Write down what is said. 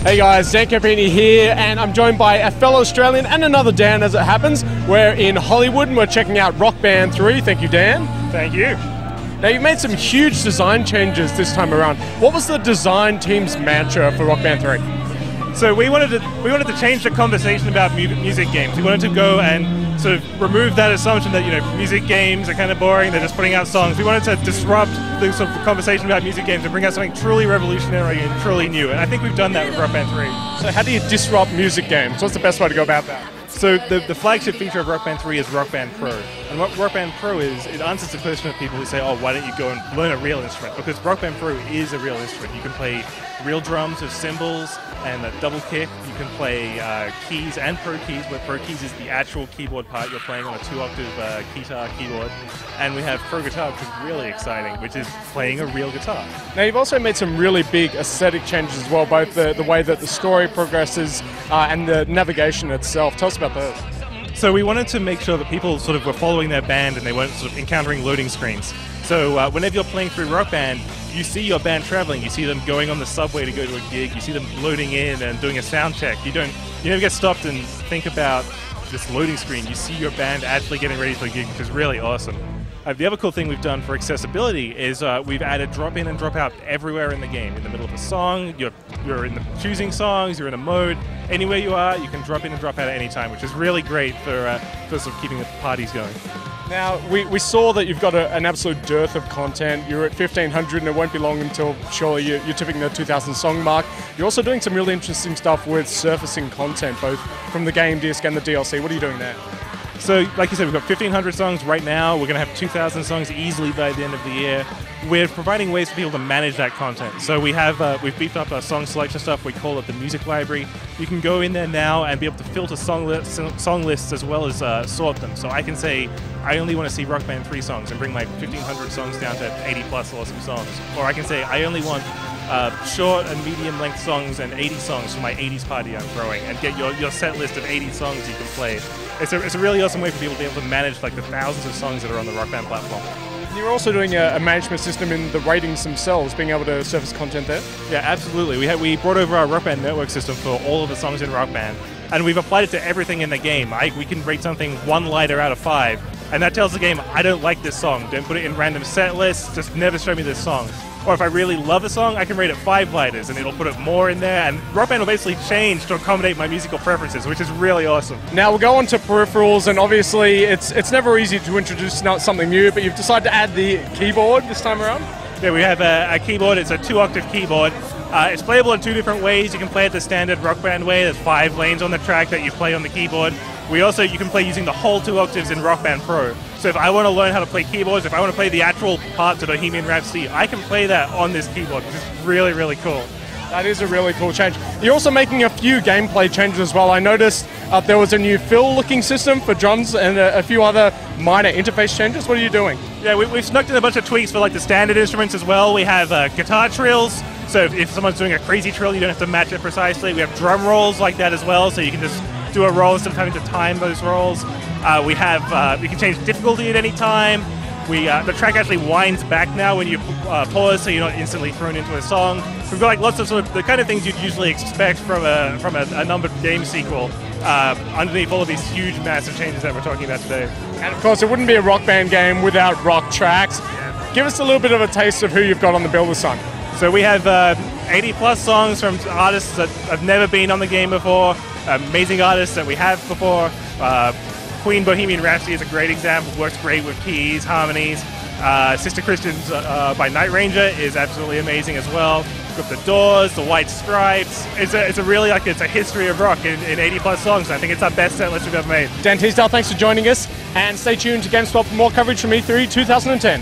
Hey guys, Dan Campini here, and I'm joined by a fellow Australian and another Dan as it happens. We're in Hollywood and we're checking out Rock Band 3. Thank you, Dan. Thank you. Now, you've made some huge design changes this time around. What was the design team's mantra for Rock Band 3? So we wanted to change the conversation about music games. We wanted to go and sort of remove that assumption that, music games are kind of boring, they're just putting out songs. We wanted to disrupt the sort of conversation about music games and bring out something truly revolutionary and truly new. And I think we've done that with Rock Band 3. So how do you disrupt music games? What's the best way to go about that? So the flagship feature of Rock Band 3 is Rock Band Pro. And what Rock Band Pro is, it answers the question of people who say, oh, why don't you go and learn a real instrument? Because Rock Band Pro is a real instrument. You can play real drums with cymbals and a double kick. You can play keys and pro keys, where pro keys is the actual keyboard part you're playing on a 2-octave guitar keyboard. And we have pro guitar, which is really exciting, which is playing a real guitar. Now, you've also made some really big aesthetic changes as well, both the way that the story progresses and the navigation itself. Tell us about those. So we wanted to make sure that people sort of were following their band and they weren't sort of encountering loading screens. So whenever you're playing through Rock Band, you see your band traveling. You see them going on the subway to go to a gig. You see them loading in and doing a sound check. You never get stopped and think about this loading screen. You see your band actually getting ready for a gig, which is really awesome. The other cool thing we've done for accessibility is we've added drop in and drop out everywhere in the game. In the middle of a song, you're in the choosing songs, you're in a mode. Anywhere you are, you can drop in and drop out at any time, which is really great for sort of keeping the parties going. Now, we saw that you've got an absolute dearth of content. You're at 1,500 and it won't be long until surely you're tipping the 2,000 song mark. You're also doing some really interesting stuff with surfacing content, both from the game disc and the DLC. What are you doing there? So, like you said, we've got 1,500 songs right now. We're going to have 2,000 songs easily by the end of the year. We're providing ways for people to manage that content. So we've beefed up our song selection stuff. We call it the music library. You can go in there now and be able to filter song lists as well as sort them. So I can say, I only want to see Rock Band 3 songs and bring my 1,500 songs down to 80 plus awesome songs. Or I can say, I only want short and medium length songs and 80 songs for my 80s party I'm throwing, and get your set list of 80 songs you can play. It's a really awesome way for people to be able to manage like the thousands of songs that are on the Rock Band platform. You're also doing a management system in the ratings themselves, being able to surface content there? Yeah, absolutely. We brought over our Rock Band network system for all of the songs in Rock Band, and we've applied it to everything in the game. We can rate something 1 lighter out of 5, and that tells the game, I don't like this song. Don't put it in random set lists, just never show me this song. Or if I really love a song, I can rate it 5 lighters, and it'll put it more in there, and Rock Band will basically change to accommodate my musical preferences, which is really awesome. Now we'll go on to peripherals, and obviously it's never easy to introduce something new, but you've decided to add the keyboard this time around? Yeah, we have a keyboard. It's a 2-octave keyboard. It's playable in 2 different ways. You can play it the standard Rock Band way. There's 5 lanes on the track that you play on the keyboard. You can play using the whole 2 octaves in Rock Band Pro. So if I want to learn how to play keyboards, if I want to play the actual parts of Bohemian Rhapsody, I can play that on this keyboard, which is really, really cool. That is a really cool change. You're also making a few gameplay changes as well. I noticed there was a new fill-looking system for drums and a few other minor interface changes. What are you doing? Yeah, we've snuck in a bunch of tweaks for like the standard instruments as well. We have guitar trills, so if someone's doing a crazy trill, you don't have to match it precisely. We have drum rolls like that as well, so you can just do a roll instead of having to time those rolls. We can change difficulty at any time. The track actually winds back now when you pause, so you're not instantly thrown into a song. We've got like lots of sort of the kind of things you'd usually expect from a numbered game sequel underneath all of these huge, massive changes that we're talking about today. And of course, it wouldn't be a Rock Band game without rock tracks. Give us a little bit of a taste of who you've got on the Builder Son. So we have 80 plus songs from artists that have never been on the game before, amazing artists that we have before. Queen Bohemian Rhapsody is a great example, works great with keys, harmonies. Sister Christians by Night Ranger is absolutely amazing as well. We've got the Doors, the White Stripes. It's a history of rock in 80 plus songs. I think it's our best set list we've ever made. Dan Teasdale, thanks for joining us, and stay tuned to GameSpot for more coverage from E3 2010.